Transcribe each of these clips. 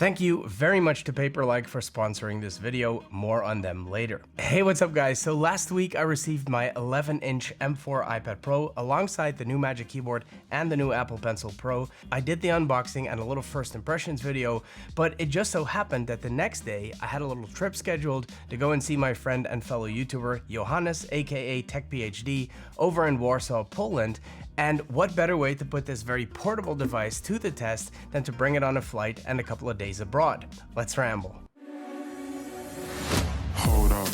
Thank you very much to Paperlike for sponsoring this video, more on them later. Hey, what's up guys? So last week I received my 11-inch M4 iPad Pro alongside the new Magic Keyboard and the new Apple Pencil Pro. I did the unboxing and a little first impressions video, but it just so happened that the next day I had a little trip scheduled to go and see my friend and fellow YouTuber Johannes, aka TechPhD, over in Warsaw, Poland. And what better way to put this very portable device to the test than to bring it on a flight and a couple of days abroad. Let's ramble. Hold up,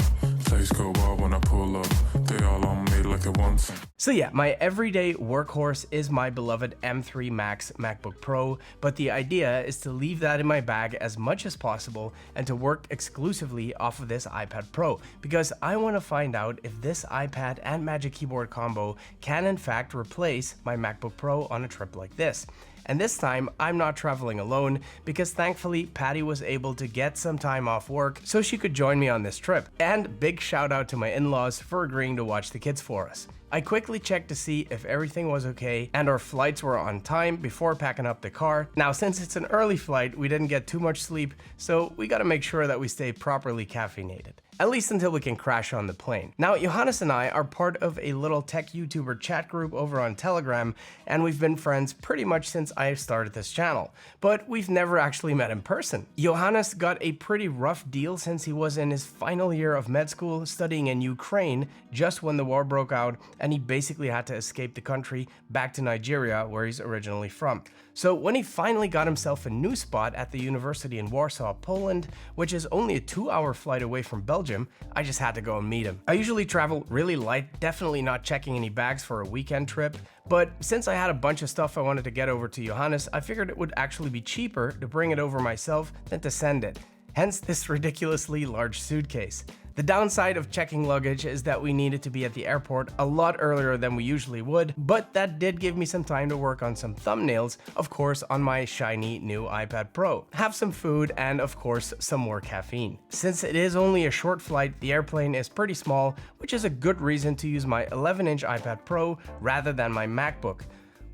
place go wild when I pull up. They all on me like it wants. So yeah, my everyday workhorse is my beloved M3 Max MacBook Pro, but the idea is to leave that in my bag as much as possible and to work exclusively off of this iPad Pro, because I want to find out if this iPad and Magic Keyboard combo can in fact replace my MacBook Pro on a trip like this. And this time, I'm not traveling alone because thankfully Patty was able to get some time off work so she could join me on this trip. And big shout out to my in-laws for agreeing to watch the kids for us. I quickly checked to see if everything was okay and our flights were on time before packing up the car. Now, since it's an early flight, we didn't get too much sleep, so we gotta make sure that we stay properly caffeinated. At least until we can crash on the plane. Now, Johannes and I are part of a little tech YouTuber chat group over on Telegram, and we've been friends pretty much since I started this channel, but we've never actually met in person. Johannes got a pretty rough deal since he was in his final year of med school studying in Ukraine just when the war broke out, and he basically had to escape the country back to Nigeria, where he's originally from. So when he finally got himself a new spot at the university in Warsaw, Poland, which is only a 2-hour flight away from Belgium, I just had to go and meet him. I usually travel really light, definitely not checking any bags for a weekend trip, but since I had a bunch of stuff I wanted to get over to Johannes, I figured it would actually be cheaper to bring it over myself than to send it. Hence this ridiculously large suitcase. The downside of checking luggage is that we needed to be at the airport a lot earlier than we usually would, but that did give me some time to work on some thumbnails, of course on my shiny new iPad Pro, have some food, and of course some more caffeine. Since it is only a short flight, the airplane is pretty small, which is a good reason to use my 11-inch iPad Pro rather than my MacBook.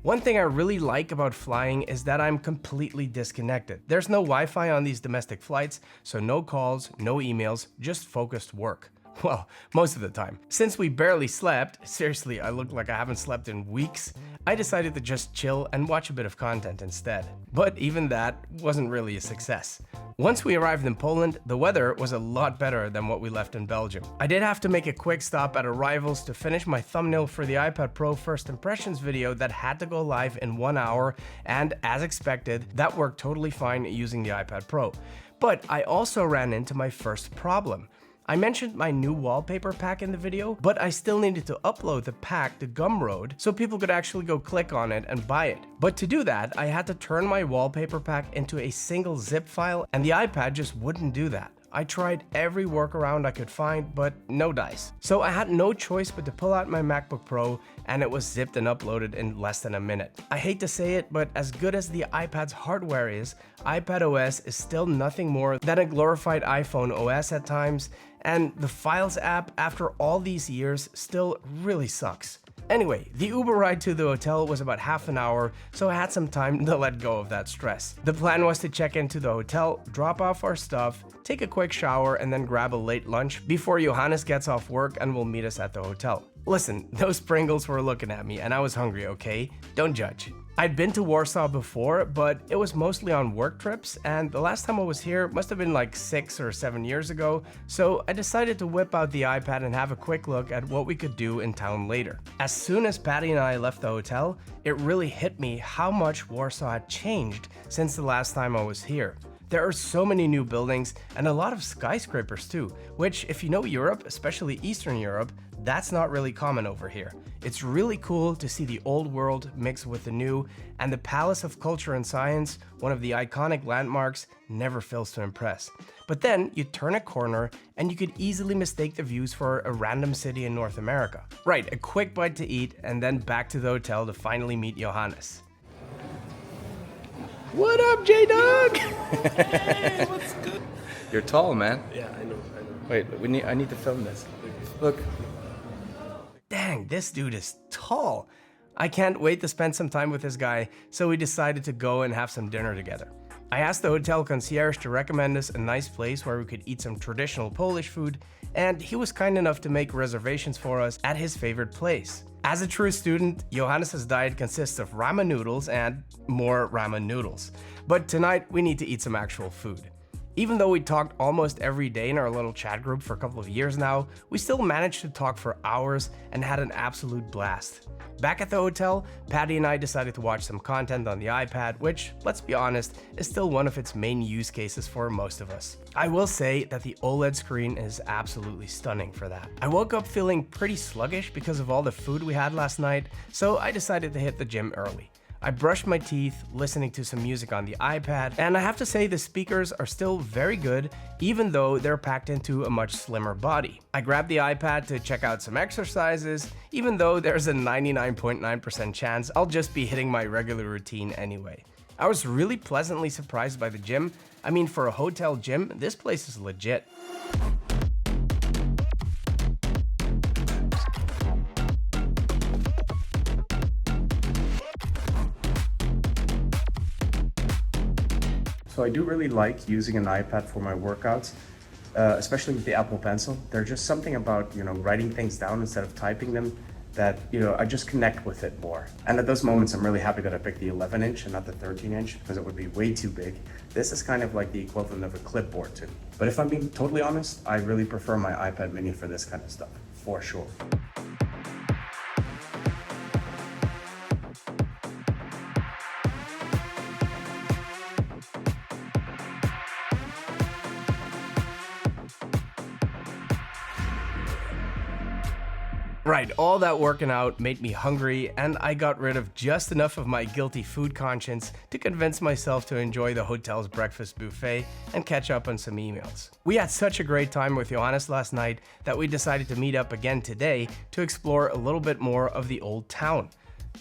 One thing I really like about flying is that I'm completely disconnected. There's no Wi-Fi on these domestic flights, so no calls, no emails, just focused work. Well, most of the time. Since we barely slept, seriously, I look like I haven't slept in weeks, I decided to just chill and watch a bit of content instead. But even that wasn't really a success. Once we arrived in Poland, the weather was a lot better than what we left in Belgium. I did have to make a quick stop at Arrivals to finish my thumbnail for the iPad Pro first impressions video that had to go live in 1 hour, and as expected, that worked totally fine using the iPad Pro. But I also ran into my first problem. I mentioned my new wallpaper pack in the video, but I still needed to upload the pack to Gumroad so people could actually go click on it and buy it. But to do that, I had to turn my wallpaper pack into a single zip file, and the iPad just wouldn't do that. I tried every workaround I could find, but no dice. So I had no choice but to pull out my MacBook Pro, and it was zipped and uploaded in less than a minute. I hate to say it, but as good as the iPad's hardware is, iPadOS is still nothing more than a glorified iPhone OS at times, and the Files app, after all these years, still really sucks. Anyway, the Uber ride to the hotel was about half an hour, so I had some time to let go of that stress. The plan was to check into the hotel, drop off our stuff, take a quick shower, and then grab a late lunch before Johannes gets off work and will meet us at the hotel. Listen, those Pringles were looking at me and I was hungry, okay? Don't judge. I'd been to Warsaw before, but it was mostly on work trips, and the last time I was here must have been like 6 or 7 years ago, so I decided to whip out the iPad and have a quick look at what we could do in town later. As soon as Patty and I left the hotel, it really hit me how much Warsaw had changed since the last time I was here. There are so many new buildings and a lot of skyscrapers too, which if you know Europe, especially Eastern Europe, that's not really common over here. It's really cool to see the old world mixed with the new, and the Palace of Culture and Science, one of the iconic landmarks, never fails to impress. But then you turn a corner and you could easily mistake the views for a random city in North America. Right, a quick bite to eat and then back to the hotel to finally meet Johannes. What up, J-Dog? Hey, what's good? You're tall, man. Yeah, I know. Wait, I need to film this. Look. Dang, this dude is tall. I can't wait to spend some time with this guy, so we decided to go and have some dinner together. I asked the hotel concierge to recommend us a nice place where we could eat some traditional Polish food, and he was kind enough to make reservations for us at his favorite place. As a true student, Johannes' diet consists of ramen noodles and more ramen noodles. But tonight, we need to eat some actual food. Even though we talked almost every day in our little chat group for a couple of years now, we still managed to talk for hours and had an absolute blast. Back at the hotel, Patty and I decided to watch some content on the iPad, which, let's be honest, is still one of its main use cases for most of us. I will say that the OLED screen is absolutely stunning for that. I woke up feeling pretty sluggish because of all the food we had last night, so I decided to hit the gym early. I brushed my teeth, listening to some music on the iPad, and I have to say the speakers are still very good, even though they're packed into a much slimmer body. I grabbed the iPad to check out some exercises, even though there's a 99.9% chance I'll just be hitting my regular routine anyway. I was really pleasantly surprised by the gym. I mean, for a hotel gym, this place is legit. So I do really like using an iPad for my workouts, especially with the Apple Pencil. There's just something about, writing things down instead of typing them that, I just connect with it more. And at those moments, I'm really happy that I picked the 11-inch and not the 13-inch because it would be way too big. This is kind of like the equivalent of a clipboard to me. But if I'm being totally honest, I really prefer my iPad mini for this kind of stuff, for sure. Right, all that working out made me hungry, and I got rid of just enough of my guilty food conscience to convince myself to enjoy the hotel's breakfast buffet and catch up on some emails. We had such a great time with Johannes last night that we decided to meet up again today to explore a little bit more of the old town.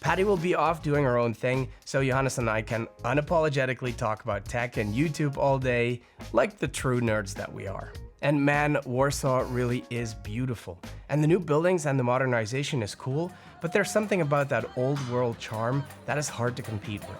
Patty will be off doing her own thing, so Johannes and I can unapologetically talk about tech and YouTube all day, like the true nerds that we are. And man, Warsaw really is beautiful. And the new buildings and the modernization is cool, but there's something about that old world charm that is hard to compete with.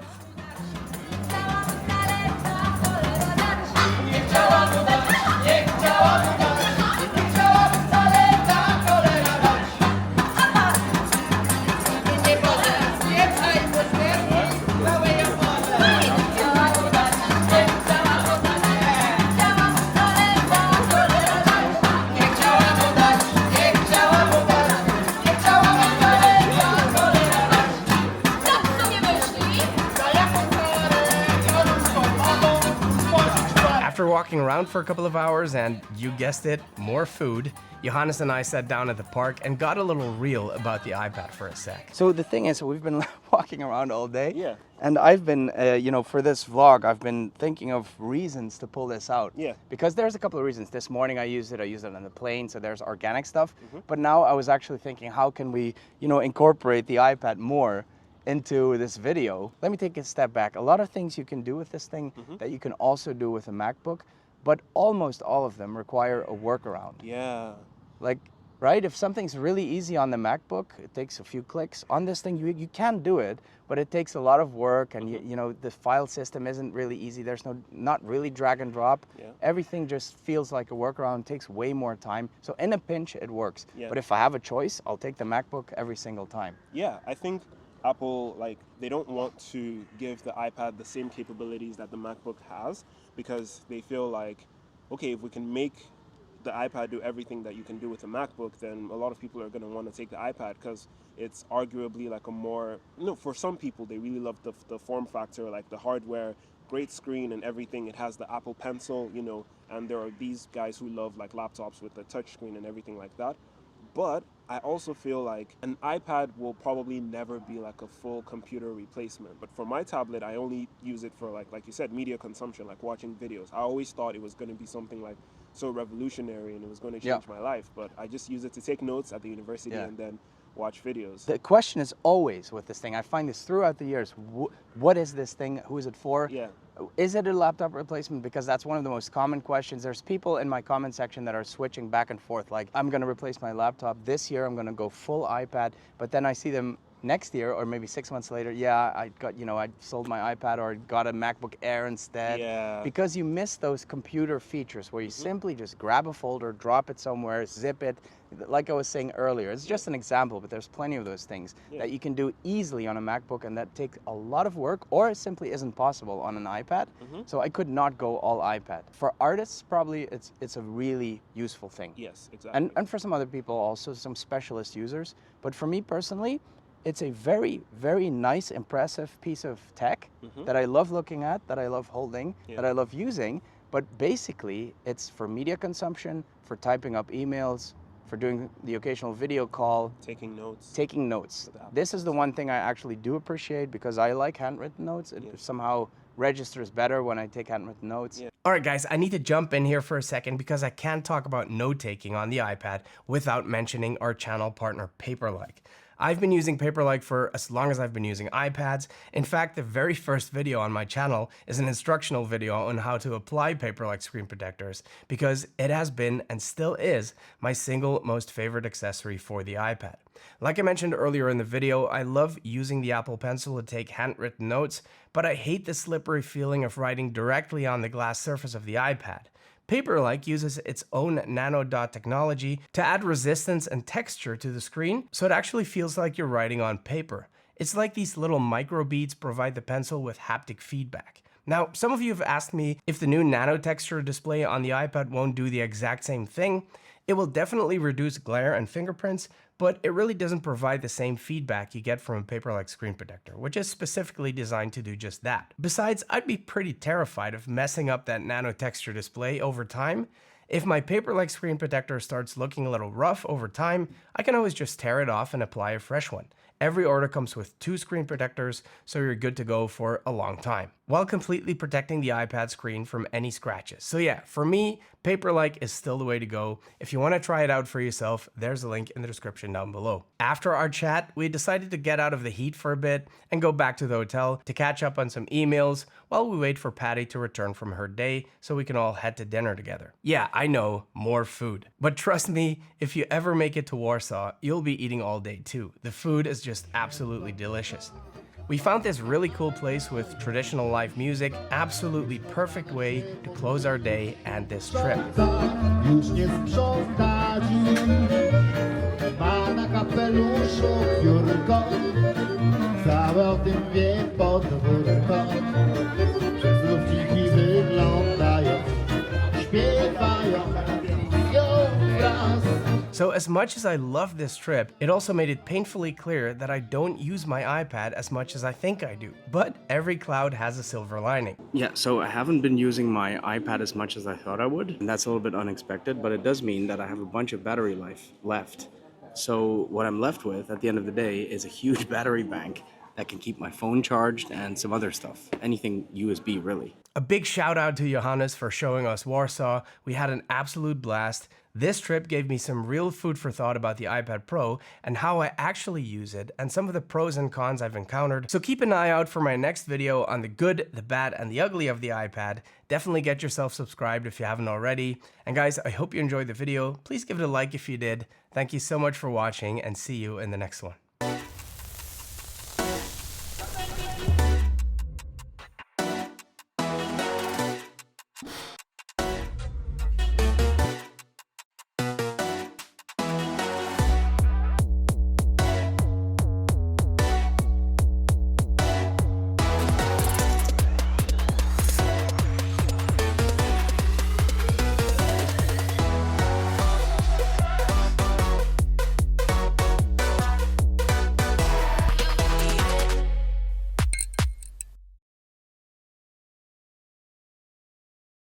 After walking around for a couple of hours and, you guessed it, more food, Johannes and I sat down at the park and got a little real about the iPad for a sec. So the thing is, we've been walking around all day. Yeah. And I've been, for this vlog, I've been thinking of reasons to pull this out. Yeah. Because there's a couple of reasons. This morning I used it on the plane, so there's organic stuff. But now I was actually thinking, how can we, incorporate the iPad more into this video? Let me take a step back. A lot of things you can do with this thing that you can also do with a MacBook, but almost all of them require a workaround. Yeah. Like, right? If something's really easy on the MacBook, it takes a few clicks. On this thing, you can do it, but it takes a lot of work, and the file system isn't really easy. There's not really drag and drop. Yeah. Everything just feels like a workaround, takes way more time. So in a pinch, it works. Yeah. But if I have a choice, I'll take the MacBook every single time. Yeah, I think Apple, they don't want to give the iPad the same capabilities that the MacBook has, because they feel like, okay, if we can make the iPad do everything that you can do with a MacBook, then a lot of people are going to want to take the iPad because it's arguably like a more, for some people, they really love the form factor, like the hardware, great screen and everything. It has the Apple Pencil, and there are these guys who love like laptops with the touch screen and everything like that. But I also feel like an iPad will probably never be like a full computer replacement. But for my tablet, I only use it for like you said, media consumption, like watching videos. I always thought it was going to be something like so revolutionary and it was going to change my life. But I just use it to take notes at the university and then watch videos. The question is always with this thing, I find this throughout the years, what is this thing? Who is it for? Yeah. Is it a laptop replacement? Because that's one of the most common questions. There's people in my comment section that are switching back and forth. Like, I'm going to replace my laptop this year. I'm going to go full iPad. But then I see them next year or maybe 6 months later, yeah, I got, I sold my iPad or got a MacBook Air instead. Yeah. Because you miss those computer features where you simply just grab a folder, drop it somewhere, zip it. Like I was saying earlier, it's just an example, but there's plenty of those things that you can do easily on a MacBook, and that takes a lot of work or it simply isn't possible on an iPad. So I could not go all iPad. For artists, probably it's a really useful thing. Yes, exactly. And for some other people also, some specialist users. But for me personally, it's a very, very nice, impressive piece of tech that I love looking at, that I love holding, that I love using. But basically, it's for media consumption, for typing up emails, for doing the occasional video call. Taking notes. Taking notes. This is the one thing I actually do appreciate because I like handwritten notes. It somehow registers better when I take handwritten notes. All right, guys, I need to jump in here for a second because I can't talk about note-taking on the iPad without mentioning our channel partner, Paperlike. I've been using Paperlike for as long as I've been using iPads. In fact, the very first video on my channel is an instructional video on how to apply Paperlike screen protectors because it has been and still is my single most favorite accessory for the iPad. Like I mentioned earlier in the video, I love using the Apple Pencil to take handwritten notes, but I hate the slippery feeling of writing directly on the glass surface of the iPad. Paperlike uses its own nano dot technology to add resistance and texture to the screen, so it actually feels like you're writing on paper. It's like these little micro beads provide the pencil with haptic feedback. Now, some of you have asked me if the new nano texture display on the iPad won't do the exact same thing. It will definitely reduce glare and fingerprints, but it really doesn't provide the same feedback you get from a Paperlike screen protector, which is specifically designed to do just that. Besides, I'd be pretty terrified of messing up that nano texture display over time. If my Paperlike screen protector starts looking a little rough over time, I can always just tear it off and apply a fresh one. Every order comes with 2 screen protectors, so you're good to go for a long time, while completely protecting the iPad screen from any scratches. So yeah, for me, Paperlike is still the way to go. If you want to try it out for yourself, there's a link in the description down below. After our chat, we decided to get out of the heat for a bit and go back to the hotel to catch up on some emails while we wait for Patty to return from her day so we can all head to dinner together. Yeah, I know, more food. But trust me, if you ever make it to Warsaw, you'll be eating all day too. The food is just absolutely delicious. We found this really cool place with traditional live music, absolutely perfect way to close our day and this trip. Już nie sprzątać, ma na kapeluszu piórko, całe o tym wie podwórko, przez lufciki wyglądają, śpiewają, ją wraz. So as much as I love this trip, it also made it painfully clear that I don't use my iPad as much as I think I do. But every cloud has a silver lining. Yeah, so I haven't been using my iPad as much as I thought I would, and that's a little bit unexpected, but it does mean that I have a bunch of battery life left. So what I'm left with at the end of the day is a huge battery bank that can keep my phone charged and some other stuff. Anything USB, really. A big shout out to Johannes for showing us Warsaw. We had an absolute blast. This trip gave me some real food for thought about the iPad Pro and how I actually use it and some of the pros and cons I've encountered. So keep an eye out for my next video on the good, the bad, and the ugly of the iPad. Definitely get yourself subscribed if you haven't already. And guys, I hope you enjoyed the video. Please give it a like if you did. Thank you so much for watching and see you in the next one.